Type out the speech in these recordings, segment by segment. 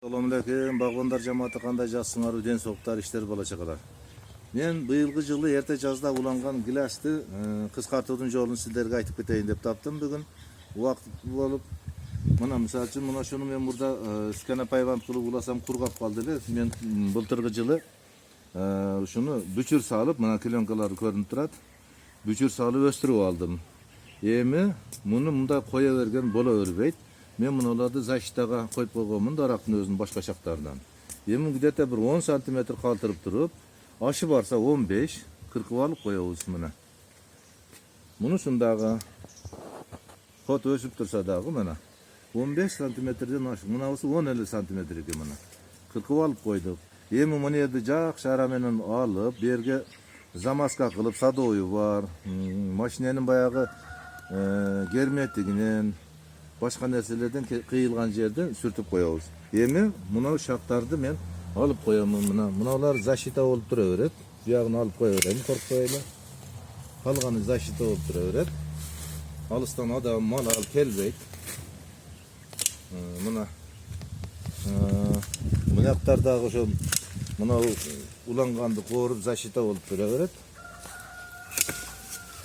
Assalamualaikum, bag'bonlar jamoati qanday jasыңар, ден соқтар, иштер бала чакалар. Мен быйылгы жылы эрте жазда уланган гиласты кыскартуудун жолун сиздерге айтып кетейин деп таптым бүгүн. Убакыт болуп, мына мисалы үчүн мына шуну мен мурда скана пайванд кылып уласам кургап калды эле. Мен былтыркы жылы ушуну бүчүр салып, мына кленкалары көрүнүп турат. Бүчүр салып өстүрүп алдым. Эми муну мындай кое берген боло бербейт. Мен мыналарды защитага коюп койгонмун, дарактын өзүнүн башка шактарынан. Эми где-то бир 10 сантиметр калтырып туруп, ашы барса 15, кыркып алып коебуз мына. Мунусундагы хот өсүп турса дагы мына 15 сантиметрден ашык. Мынабысы 10 сантиметр экен мына. Кыркып алып койдук. Эми муну жерди жакшы ара менен алып, берге замазка кылып, садою бар, машиненин баягы герметигинен башка нерселерден кыйылган жерден сүртүп коебуз. Эми мына шактарды мен алып коемун мына. Мыналар защита болуп тура берет. Буягын алып кое берем, коркпой эле. Калганы защита болуп тура берет. Алыстан адам мал алып келбейт. Мына мынактардагы ошо мына уланганды кооруп защита болуп тура берет.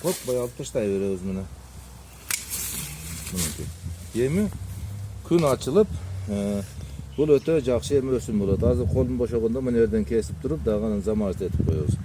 Коркпой алып таштай беребиз мына. Эми күн ачылып, бул өтө жакшы эми өсүм болот. Азыр колум бошогондо мына жерден кесип туруп, дагы замаз этип коебуз.